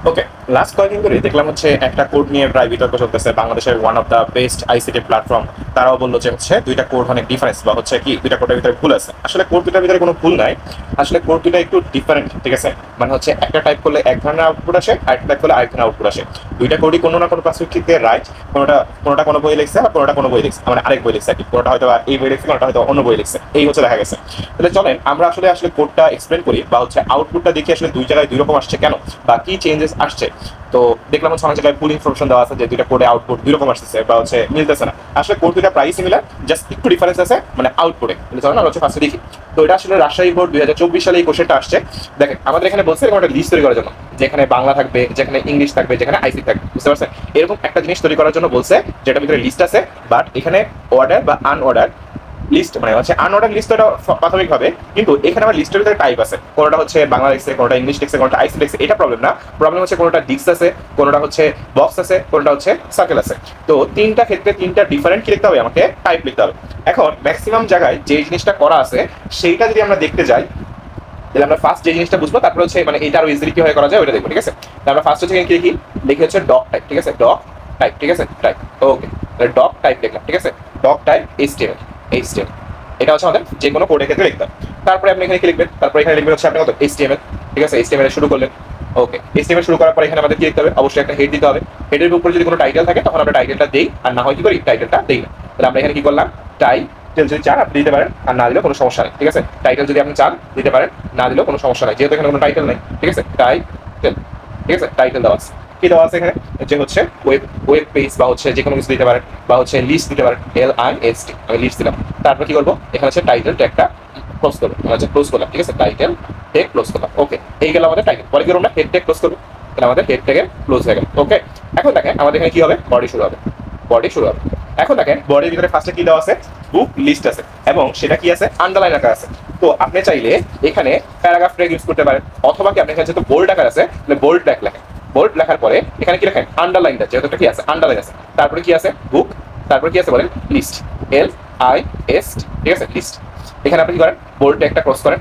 ওকে, last কয়েকদিন ধরে দেখলাম হচ্ছে একটা কোড নিয়ে প্রায় বিতর্ক চলতেছে। বাংলাদেশের one of the best ICT platform, তারাও বললো যে হচ্ছে দুইটা কোড অনেক ডিফারেন্স, বা হচ্ছে কি দুইটা কোডের ভিতরে ভুল আছে। আসলে কোড দুটার ভিতরে কোনো ভুল নাই, আসলে কোড দুটা একটু ডিফারেন্ট, ঠিক আছে? মানে হচ্ছে একটা টাইপ করলে এক ধরনের আউটপুট আসে, আরেকটা টাইপ করলে আরেক ধরনের আউটপুট আসে। দুইটা কোডই কোনো না কোনো পার্সপেক্টিভ থেকে রাইট। কোনোটা কোনোটা কোনো বই লিখছে, আর কোনোটা কোনো বই লিখছে, মানে আরেক বই লিখছে আর কি। কোনোটা হয়তো এই বই লিখছে, কোনোটা হয়তো অন্য বই লিখছে, এই হচ্ছে দেখা গেছে। তাহলে চলেন আমরা আসলে আসলে কোডটা এক্সপ্লেন করি, বা হচ্ছে আউটপুটটা দেখি আসলে দুই জায়গায় দুই রকম আসছে কেন, বা কি চেঞ্জেস আসছে। তো দেখলাম হচ্ছে অনেক জায়গায় ফুল ইনফরমেশন দেওয়া আছে যে দুইটা কোডে আউটপুট দুই রকম আসছে বা হচ্ছে মিলতেছে না। আসলে কোড দুইটা প্রায় সিমিলার, জাস্ট একটু ডিফারেন্স আছে মানে আউটপুটে। চলেন আমরা হচ্ছে ফার্স্টে দেখি। তো এটা আসলে রাজশাহী বোর্ড 2024 সালে এই কোশ্চেনটা আসছে। দেখেন আমাদের এখানে বলছে এরকম একটা লিস্ট তৈরি করার জন্য, যেখানে বাংলা থাকবে, যেখানে ইংলিশ থাকবে, যেখানে আইসি থাকবে, বুঝতে পারছেন? এরকম একটা জিনিস তৈরি করার জন্য বলছে, যেটার ভিতরে লিস্ট আছে, বাট এখানে অর্ডার বা আনঅর্ডার লিস্ট, মানে হচ্ছে আনঅর্ডার লিস্ট এটা প্রাথমিকভাবে, কিন্তু এখানে আমার লিস্টের ভিতরে টাইপ আছে, কোনোটা হচ্ছে বাংলা লিখছে, কোনোটা ইংলিশ লিখছে, কোনোটা আইসি লিখছে। এটা প্রবলেম না, প্রবলেম হচ্ছে কোনোটা ডিস্ক আছে, কোনোটা হচ্ছে বক্স আছে, কোনোটা হচ্ছে সার্কেল আছে। তো তিনটা ক্ষেত্রে তিনটা ডিফারেন্ট কি লিখতে হবে, আমাকে টাইপ লিখতে হবে। এখন ম্যাক্সিমাম জায়গায় যে জিনিসটা করা আছে সেইটা যদি আমরা দেখতে যাই, তাহলে আমরা ফার্স্ট যে জিনিসটা বুঝবো, তারপরে হচ্ছে মানে এটা আরো ইজিলি কি হয়ে করা যায় ওটা দেখবো, ঠিক আছে? তাহলে আমরা ফার্স্ট হচ্ছে কি লিখি, লিখে হচ্ছে ডক টাইপ, ঠিক আছে? ডক টাইপ, ঠিক আছে? টাইপ, ওকে। তাহলে ডক টাইপ লিখলাম, ঠিক আছে? ডক টাইপ এইচটিএমএল, এইচটিএমএল এটা হচ্ছে আমাদের যে কোনো কোডের ক্ষেত্রে লিখতে হবে। তারপরে আপনি এখানে কি লিখবেন, তারপরে এখানে লিখবেন হচ্ছে আপনি কত এইচটিএমএল, ঠিক আছে? এইচটিএমএল শুরু করলেন, ওকে। এইচটিএমএল শুরু করার পরে এখানে আমাদের কি লিখতে হবে, অবশ্যই একটা হেড দিতে হবে। হেডের উপরে যদি কোনো টাইটেল থাকে তখন আমরা টাইটেলটা দেই, আর না হয় কি করি টাইটেলটা দেই না। তাহলে আমরা এখানে কি করলাম, টাইটেল যদি চান আপনি দিতে পারেন, আর না দিলেও কোনো সমস্যা নেই, ঠিক আছে? টাইটেল যদি আপনি চান দিতে পারেন, না দিলেও কোনো সমস্যা নেই, যেহেতু এখানে কোনো টাইটেল নেই, ঠিক আছে? টাইটেল, ঠিক আছে? টাইটেল দেওয়া আছে, কি দেওয়া আছে এখানে, যে হচ্ছে ওয়েব ওয়েব পেজ, বা হচ্ছে যে কোনো কিছু দিতে পারেন, বা হচ্ছে লিস্ট দিতে পারেন, LIST, আমি লিস্ট দিলাম। তারপর কি করবো, এখানে হচ্ছে টাইটেল ট্যাগটা ক্লোজ করবো, হচ্ছে ক্লোজ করলাম, ঠিক আছে? টাইটেল ট্যাগ ক্লোজ করলাম, ওকে। এই গেল আমাদের টাইটেল। পরে কি করবো, হেড ট্যাগ ক্লোজ করবো, তাহলে আমাদের হেড ট্যাগের ক্লোজ হয়ে গেল, ওকে। এখন দেখেন আমাদের এখানে কি হবে, বডি শুরু হবে, বডি শুরু হবে। এখন দেখেন বডির ভিতরে ফার্স্টে কি দেওয়া আছে, বুক লিস্ট আছে, এবং সেটা কি আছে, আন্ডারলাইন আকার আছে। তো আপনি চাইলে এখানে প্যারাগ্রাফ ট্যাগ ইউজ করতে পারেন, অথবা কি আপনি এখানে যেহেতু বোল্ড আকার আছে, তাহলে বোল্ড ট্যাগ লেখেন। বোল্ড লেখার পরে এখানে কি লেখেন, আন্ডারলাইনটা, যেহেতু একটা কি আছে, আন্ডারলাইন আছে। তারপরে কি আছে, বুক, তারপরে কি আছে বলেন, লিস্ট, LIST, ঠিক আছে? লিস্ট। এখানে আপনি কি করেন, বোল্ড ট্যাগটা ক্রস করেন,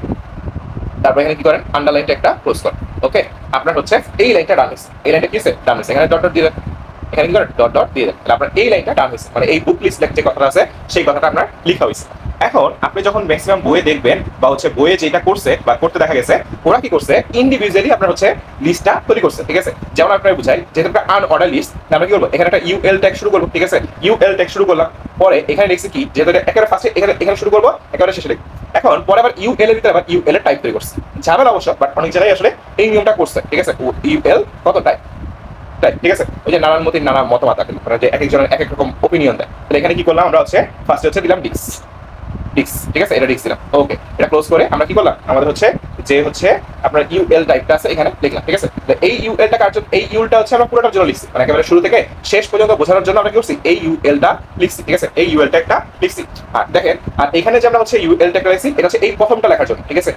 তারপর এখানে কি করেন, আন্ডারলাইন ট্যাগটা ক্লোজ করেন, ওকে। আপনার হচ্ছে এই লাইনটা ডান হয়েছে, এই লাইনটা কি আছে, ডান হয়েছে। এখানে ডট ডট দিয়ে দেন, এখানে কি করেন, ডট ডট দিয়ে দেন, তাহলে আপনার এই লাইনটা ডান হয়েছে, মানে এই বুক লিস্ট যে কথাটা আছে সেই কথাটা আপনার লেখা হয়েছে। এখন আপনি যখন ম্যাক্সিমাম বইয়ে দেখবেন, বা হচ্ছে বইয়ে যেটা করছে বা করতে দেখা গেছে, ওরা কি করছে, ইন্ডিভিজুয়ালি আপনার হচ্ছে লিস্টটা তৈরি করছে, ঠিক আছে? যেমন আপনার বুঝাই, যেহেতু একটা আনঅর্ডার লিস্ট, আমরা কি করবো, এখানে একটা UL ট্যাগ শুরু করবো, ঠিক আছে? UL ট্যাগ শুরু করলাম, পরে এখানে লিখছি কি, যেহেতু এটা একেবারে ফার্স্টে এখানে শুরু করবো, একেবারে শেষে লিখবো। এখন পরে আবার UL এর ভিতরে আবার UL এর টাইপ তৈরি করছে, ঝামেলা অবশ্য, বাট অনেক জায়গায় আসলে এই নিয়মটা করছে, ঠিক আছে? UL কত টাইপ, ঠিক আছে? ওই যে নানান মতির নানা মতামত আছে, মানে যে এক একজনের এক এক রকম ওপিনিয়ন দেয়। তাহলে এখানে কি করলাম, আমরা হচ্ছে ফার্স্টে হচ্ছে দিলাম ডিক্স, ডিক্স, ঠিক আছে? এটা ডিক্স দিলাম, ওকে। এটা ক্লোজ করে আমরা কি করলাম, আমাদের হচ্ছে যে হচ্ছে আপনার UL টাইপটা আছে এখানে লিখলাম, ঠিক আছে? এই UL টা কার জন্য, এই UL টা হচ্ছে আমরা পুরোটার জন্য লিখছি, মানে একেবারে শুরু থেকে শেষ পর্যন্ত বোঝানোর জন্য আমরা কি করছি, এই UL টা লিখছি, ঠিক আছে? এই UL ট্যাগটা লিখছি। আর দেখেন, আর এখানে যে আমরা হচ্ছে UL ট্যাগটা লিখছি, এটা হচ্ছে এই প্রথমটা লেখার জন্য, ঠিক আছে?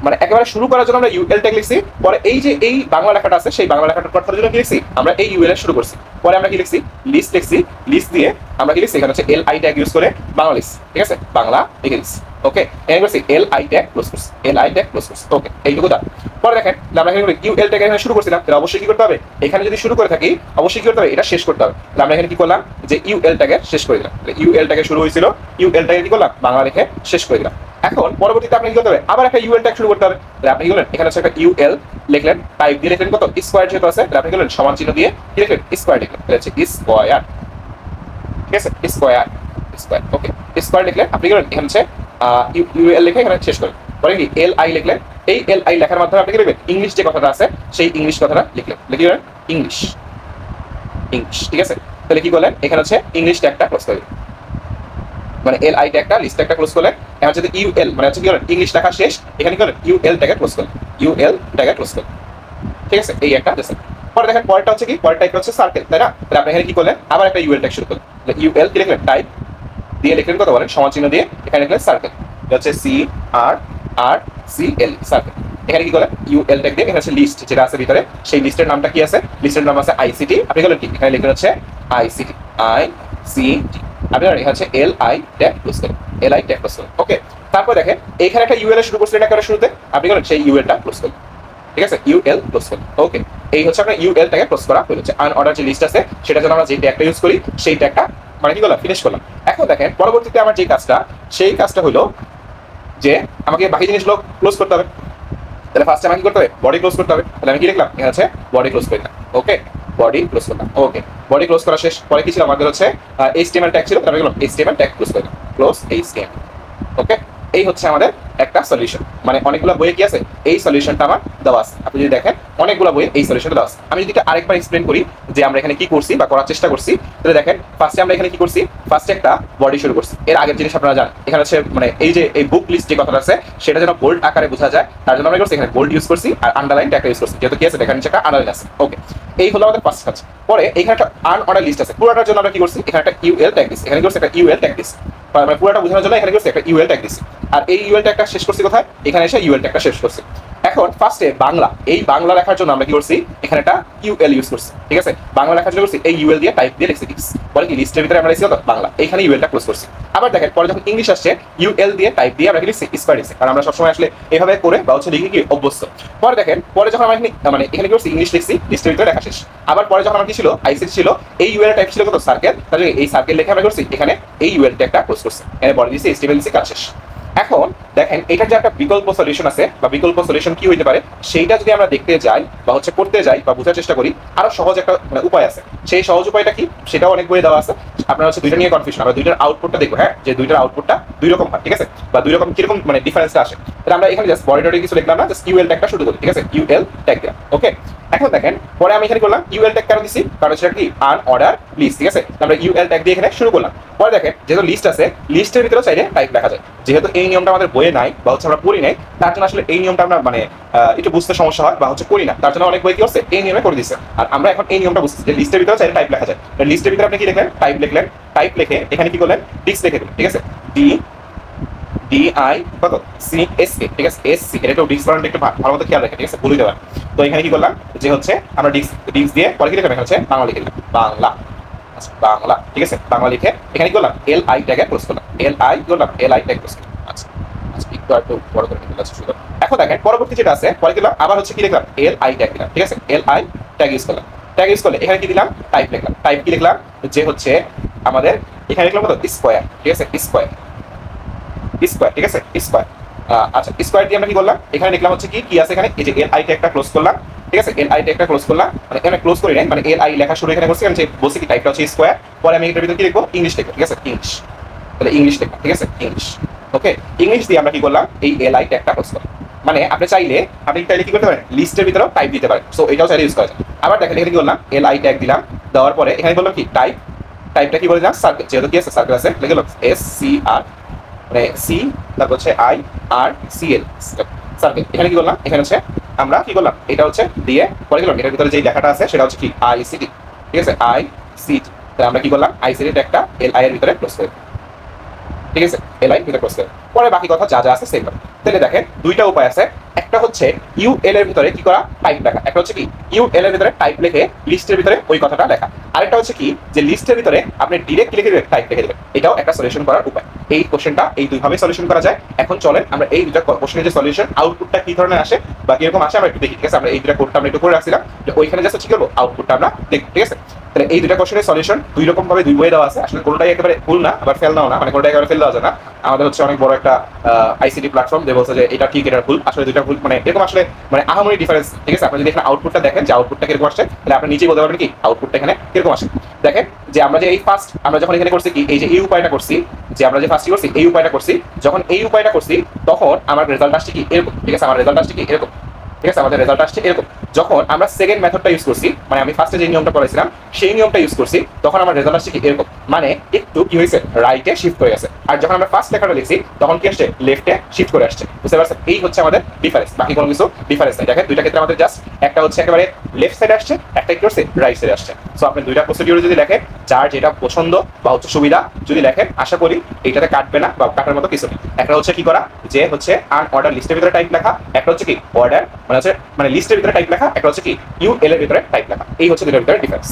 মানে একেবারে শুরু করার জন্য আমরা UL ট্যাগ লিখছি, পরে এই যে এই বাংলা লেখাটা আছে সেই বাংলা লেখাটার কথার জন্য কি লিখছি, আমরা এই UL এর শুরু করছি। পরে আমরা কি লিখছি, লিস্ট লিখছি, লিস্ট দিয়ে আমরা কি লিখছি, এখানে হচ্ছে LI ট্যাগ ইউজ করে বাংলা লিখছি, ঠিক আছে? বাংলা লিখে দিচ্ছি, ওকে। এখানে করছি LI ট্যাগ ক্লোজ করছি, LI ট্যাগ ক্লোজ করছি, ওকে। এইটুকু দাও। পরে দেখেন আমরা এখানে UL ট্যাগ এখানে শুরু করছিলাম, তাহলে অবশ্যই কি করতে হবে, এখানে যদি শুরু করে থাকি অবশ্যই কি করতে হবে, এটা শেষ করতে হবে। তাহলে আমরা এখানে কি করলাম, যে UL ট্যাগের শেষ করে দিলাম। UL ট্যাগে শুরু হয়েছিল, UL ট্যাগে কি করলাম, বাংলা লিখে শেষ করে দিলাম। এখন পরবর্তীতে আপনি কি করতে হবে, আবার একটা UL ট্যাগ শুরু করতে হবে। তাহলে আপনি কি করলেন, এখানে হচ্ছে একটা UL লিখলেন, টাইপ দিয়ে লিখলেন কত, স্কয়ার যেহেতু আছে, তাহলে আপনি কি করলেন, সমান চিহ্ন দিয়ে কি লিখলেন, স্কয়ার লিখলেন, তাহলে হচ্ছে স্কয়ার, ঠিক আছে? স্কয়ার, স্কয়ার, ওকে। স্কয়ার লিখলেন, আপনি কি করলেন, এখানে হচ্ছে UL লিখে এখানে শেষ করেন। পরে কি LI লিখলেন, এই LI লেখার মাধ্যমে আপনি কি লিখবেন, ইংলিশ যে কথাটা আছে সেই ইংলিশ কথাটা লিখলেন, লিখে দিলেন ইংলিশ, ইংলিশ, ঠিক আছে? তাহলে কি করলেন, এখানে হচ্ছে ইংলিশ ট্যাগটা ক্লোজ করে দিলেন, মানে LI ট্যাগটা লিস্ট ট্যাগটা ক্লোজ করলেন। এখন যদি UL মানে হচ্ছে কি করেন, ইংলিশ লেখা শেষ, এখানে কি করেন, UL ট্যাগে ক্লোজ করলেন, UL ট্যাগে ক্লোজ করলেন, ঠিক আছে? এই একটা দেখেন। পরে দেখেন পরেরটা হচ্ছে কি, পরের টাইপ হচ্ছে সার্কেল, তাই না? তাহলে আপনি এখানে কি করলেন, আবার একটা UL ট্যাগ শুরু করলেন। UL কি লিখলেন, টাইপ দিয়ে লিখলেন কত বলেন, সমান চিহ্ন দিয়ে এখানে লিখলেন সার্কেল, এটা হচ্ছে CRCL, সার্কেল। এখানে কি করলেন, UL ট্যাগ দিয়ে এখানে হচ্ছে লিস্ট যেটা আছে ভিতরে, সেই লিস্টের নামটা কি আছে, লিস্টের নাম আছে ICT, আপনি করলেন কি, এখানে লিখলেন হচ্ছে ICT, আপনার এখানে হচ্ছে LI ট্যাগ ক্লোজ করেন, LI ট্যাগ ক্লোজ করেন, ওকে। তারপর দেখেন এখানে একটা UL এর শুরু করছিলেন একেবারে শুরুতে, আপনি করেন সেই UL টা ক্লোজ করেন, ঠিক আছে, ইউএল ক্লোজ করলাম। ওকে, এই হচ্ছে আপনার ইউএল ট্যাগে ক্লোজ করা হয়ে যাচ্ছে। আনঅর্ডার যে লিস্ট আছে সেটা যেন আমরা যে ট্যাগটা ইউজ করি সেই ট্যাগটা মানে কি করলাম, ফিনিশ করলাম। এখন দেখেন পরবর্তীতে আমার যে কাজটা, সেই কাজটা হলো যে আমাকে বাকি জিনিসগুলো ক্লোজ করতে হবে। তাহলে ফার্স্টে আমাকে কি করতে হবে, বডি ক্লোজ করতে হবে। তাহলে আমি কি লিখলাম, এখানে আছে বডি ক্লোজ করে দিলাম। ওকে, বডি ক্লোজ করলাম। ওকে, বডি ক্লোজ করা শেষ। পরে কি ছিল আমাদের হচ্ছে এইচটিএমএল ট্যাগ ছিল, তারপরে গেলাম এইচটিএমএল ট্যাগ ক্লোজ করে দিলাম, ক্লোজ এইচটিএমএল। ওকে, এই হচ্ছে আমাদের একটা সলিউশন। মানে অনেকগুলো বইয়ে কি আছে, এই সলিউশনটা আমার দেওয়া আছে। আপনি যদি দেখেন অনেকগুলো বইয়ে এই সলিউশনটা দেওয়া আছে। আমি যদি আরেকবার এক্সপ্লেন করি যে আমরা এখানে কি করছি বা করার চেষ্টা করছি, তাহলে দেখেন ফার্স্টে আমরা এখানে কি করছি, ফার্স্টে একটা বডি শুরু করছি। এর আগের জিনিস আপনারা জানেন, এখানে হচ্ছে মানে এই যে এই বুক লিস্ট যে কথাটা আছে সেটা যেন বোল্ড আকারে বোঝা যায়, তার জন্য আমরা করছি এখানে বোল্ড ইউজ করছি আর আন্ডারলাইন ট্যাগটা ইউজ করছি। যেহেতু কি আছে দেখেন নিচে একটা আন্ডারলাইন আছে। ওকে, এই হলো আমাদের ফার্স্ট কাজ। পরে এখানে একটা আনঅর্ডার লিস্ট আছে, পুরোটার জন্য আমরা কি করছি, এখানে একটা ইউএল ট্যাগ দিছি। এখানে করছি একটা ইউএল ট্যাগ দিছি, মানে পুরোটা বোঝানোর জন্য এখানে করছি একটা ইউএল ট্যাগ দিছি। আর এই ইউএল ট্যাগটা শেষ করছি কোথায়, এখানে এসে ইউএল ট্যাগটা শেষ করছি। এখন ফার্স্টে বাংলা, এই বাংলা লেখার জন্য আমরা কি করছি, এখানে একটা ইউএল ইউজ করছি। ঠিক আছে, বাংলা লেখার জন্য করছি এই ইউএল দিয়ে টাইপ দিয়ে লিখছি টিক্স। বলে কি লিস্টের ভিতরে আমরা লিখছি তো বাংলা, এখানে ইউএলটা ক্লোজ করছি। আবার দেখেন পরে যখন ইংলিশ আসছে ইউএল দিয়ে টাইপ দিয়ে আমরা কি লিখছি স্কয়ার লিখছি, কারণ আমরা সবসময় আসলে এইভাবে করে বা হচ্ছে লিখে কি অভ্যস্ত। পরে দেখেন পরে যখন আমরা মানে এখানে কি করছি ইংলিশ লিখছি, লিস্টের ভিতরে লেখা শেষ। আবার পরে যখন আমরা কি ছিল আইসিটি ছিল, এই ইউএল টাইপ ছিল কত সার্কেল, তাহলে এই সার্কেল লিখে আমরা করছি এখানে এই ইউএল ট্যাগটা ক্লোজ করছি। এখানে বডি দিছি, এইচটিএমএল দিছি, কাজ শেষ। এখন দেখেন এটার যে একটা বিকল্প সলিউশন আছে বা বিকল্প সলিউশন কি হইতে পারে সেইটা যদি আমরা দেখতে যাই বা হচ্ছে করতে যাই বা বোঝার চেষ্টা করি, আরো সহজ একটা মানে উপায় আছে। সেই সহজ উপায়টা কি, সেটাও অনেক বইয়ে দেওয়া আছে। আপনারা হচ্ছে দুইটা নিয়ে কনফিউশন, আমরা দুইটার আউটপুটটা দেখবো। হ্যাঁ, যে দুইটার আউটপুটটা দুই রকম হয়, ঠিক আছে, বা দুই রকম কিরকম মানে ডিফারেন্সটা আসে। তাহলে আমরা এখানে জাস্ট বডি টডি কিছু লিখলাম না, জাস্ট ইউএল ট্যাগটা শুরু করি। ঠিক আছে, ইউএল ট্যাগ দিলাম। ওকে, এখন দেখেন পরে আমি এখানে করলাম ইউএল ট্যাগ কেন দিছি, কারণ সেটা কি আনঅর্ডার লিস্ট। ঠিক আছে, আমরা ইউএল ট্যাগ দিয়ে এখানে শুরু করলাম। পরে দেখেন যেহেতু লিস্ট আছে, লিস্টের ভিতরে চাইলে টাইপ লেখা যায়। যেহেতু এই নিয়মটা আমাদের বইয়ে নাই বা হচ্ছে আমরা পড়ি নাই, তার জন্য আসলে এই নিয়মটা আমরা মানে একটু বুঝতে সমস্যা হয় বা হচ্ছে করি না, তার জন্য অনেক বই কি করছে এই নিয়মে করে দিচ্ছে। আর আমরা এখন এই নিয়মটা বুঝছি যে লিস্টের ভিতরে চাইলে টাইপ লেখা যায়। লিস্টের ভিতরে আপনি কি লিখলেন, টাইপ লিখলেন, টাইপ লিখে এখানে কি করলেন, ডিক্স লিখে দিলেন। ঠিক আছে, DI কত CSA, ঠিক আছে, SC, এটা একটু ডিক্স বানানটা একটু ভালো মতো খেয়াল রাখেন। ঠিক আছে, ভুল হতে পারে। তো এখানে কি করলাম যে হচ্ছে আমরা ডিক্স দিয়ে পরে কি লিখলাম, এখানে হচ্ছে বাংলা লিখে দিলাম, বাংলা। আচ্ছা, বাংলা। ঠিক আছে, বাংলা লিখে এখানে কি করলাম, LI ট্যাগে ক্লোজ করলাম, LI করলাম, LI ট্যাগ ক্লোজ করলাম। আচ্ছা আচ্ছা, একটু বড় করে নিতে যাচ্ছে শুধু। এখন দেখেন পরবর্তী যেটা আছে, পরে দিলাম আবার হচ্ছে কি লিখলাম, LI ট্যাগ দিলাম। ঠিক আছে, LI ট্যাগ ইউজ করলাম। ট্যাগ ইউজ করলে এখানে কি দিলাম, টাইপ লিখলাম। টাইপ কি লিখলাম, যে হচ্ছে আমাদের এখানে লিখলাম কত, স্কয়ার। ঠিক আছে, স্কয়ার, স্কয়ার। ঠিক আছে, স্কয়ার। আচ্ছা, স্কয়ার দিয়ে আমরা কি করলাম, এখানে লিখলাম হচ্ছে কি আছে এখানে, এই যে LI ট্যাগটা ক্লোজ করলাম। ঠিক আছে, LI ট্যাগটা ক্লোজ করলাম, মানে এখানে ক্লোজ করি নাই, মানে LI লেখা শুরু এখানে করছি, যে বলছি কি টাইপটা হচ্ছে স্কয়ার। পরে আমি এটার ভিতরে কি লিখবো, ইংলিশ লিখবো। ঠিক আছে, ইংলিশ। তাহলে ইংলিশ লিখবো। ঠিক আছে, ইংলিশ। ওকে, ইংলিশ দিয়ে আমরা কি করলাম, এই LI ট্যাগটা ক্লোজ করলাম। মানে আপনি চাইলে কি করতে পারেন, লিস্টের ভিতরেও টাইপ দিতে পারেন। সো এটাও চাইলে ইউজ করা যায়। আবার দেখেন এখানে কি করলাম, LI ট্যাগ দিলাম, দেওয়ার পরে এখানে বললাম কি টাইপ, টাইপটা কি বলে দিলাম, সার্কেল। যেহেতু কি আছে সার্কেল আছে, লিখে দিলাম SCR, মানে সি, তারপর হচ্ছে IRCL, সার্কেল। এখানে কি করলাম, এখানে হচ্ছে আমরা কি করলাম, এটা হচ্ছে দিয়ে পরে গেলাম এটার ভিতরে যে লেখাটা আছে সেটা হচ্ছে কি ICT। ঠিক আছে, ICT। তাহলে আমরা কি করলাম, ICT ট্যাগটা LI এর ভিতরে ক্লোজ করে। ঠিক আছে, LI ভিতরে ক্লোজ করে পরে বাকি কথা যা যা আছে সেম। তাহলে দেখেন দুইটা উপায় আছে। একটা হচ্ছে ইউএল এর ভিতরে কি করা, টাইপ লেখা। একটা হচ্ছে কি ইউএল এর ভিতরে টাইপ লিখে লিস্টের ভিতরে ওই কথাটা লেখা। আরেকটা হচ্ছে কি যে লিস্টের ভিতরে আপনি ডিরেক্ট লিখে দিবেন, টাইপ লিখে দিবেন। এটাও একটা সলিউশন করার উপায়। এই কোশ্চেনটা এই দুইভাবে সলিউশন করা যায়। এখন চলেন আমরা এই দুইটা কোশ্চেনের যে সলিউশন আউটপুটটা কি ধরনের আসে বা কিরকম আসে আমরা একটু দেখি। ঠিক আছে, আমরা এই দুইটা কোডটা আমরা একটু করে রাখছিলাম, যে ওইখানে জাস্ট কি করবো, আউটপুটটা আমরা দেখব। ঠিক আছে, তাহলে এই দুইটা কোশ্চেনের সলিউশন দুই রকম ভাবে দুই বইয়ে দেওয়া আছে। আসলে কোনটাই একেবারে ভুল না, আবার ফেল নাও না, মানে কোনটাই একেবারে ফেল দেওয়া যায় না। আমাদের হচ্ছে অনেক বড় একটা আইসিটি প্ল্যাটফর্ম যে বলছে যে এটা ঠিক এটা ভুল, আসলে দুইটা ভুল, মানে এরকম আসলে মানে আহামরি ডিফারেন্স। ঠিক আছে, আপনি যদি এখানে আউটপুটটা দেখেন যে আউটপুটটা কিরকম আসছে, তাহলে আপনি নিজেই বলতে পারবেন কি আউটপুটটা এখানে কিরকম আসে। দেখেন যে আমরা যে এই ফার্স্ট আমরা যখন এখানে করছি কি এই যে এই উপায়টা করছি, যে আমরা যে ফার্স্ট করছি এই উপায়টা করছি, যখন এই উপায়টা করছি তখন আমার রেজাল্ট আসছে কি এরকম। ঠিক আছে, আমার রেজাল্ট আসছে কি এরকম। ঠিক আছে, আমাদের রেজাল্ট আসছে এরকম। যখন আমরা সেকেন্ড মেথডটা ইউজ করছি, মানে আমি ফার্স্টে যে নিয়মটা করেছিলাম সেই নিয়মটা ইউজ করছি, তখন আমার রেজাল্ট আসছে কি এরকম, মানে একটু কি হয়েছে, রাইটে শিফট হয়ে গেছে। আর যখন আমরা ফার্স্ট লেখাটা লিখছি তখন কি আসছে, লেফটে শিফট করে আসছে। বুঝতে পারছেন, এই হচ্ছে আমাদের ডিফারেন্স, বাকি কোনো কিছু ডিফারেন্স নাই। দেখেন দুইটা ক্ষেত্রে আমাদের জাস্ট একটা হচ্ছে একেবারে লেফট সাইডে আসছে, একটা কি করছে রাইট সাইডে আসছে। সো আপনি দুইটা প্রসিডিউর যদি লেখেন, যার যেটা পছন্দ বা হচ্ছে সুবিধা যদি লেখেন, আশা করি এইটাতে কাটবে না বা কাটার মতো কিছু নেই। একটা হচ্ছে কি করা, যে হচ্ছে আনঅর্ডার লিস্টের ভিতরে টাইপ লেখা, একটা হচ্ছে কি অর্ডার মানে হচ্ছে মানে লিস্টের ভিতরে টাইপ লেখা, একটা হচ্ছে কি ইউএল এর ভিতরে টাইপ লেখা। এই হচ্ছে দুটোর ভিতরে ডিফারেন্স।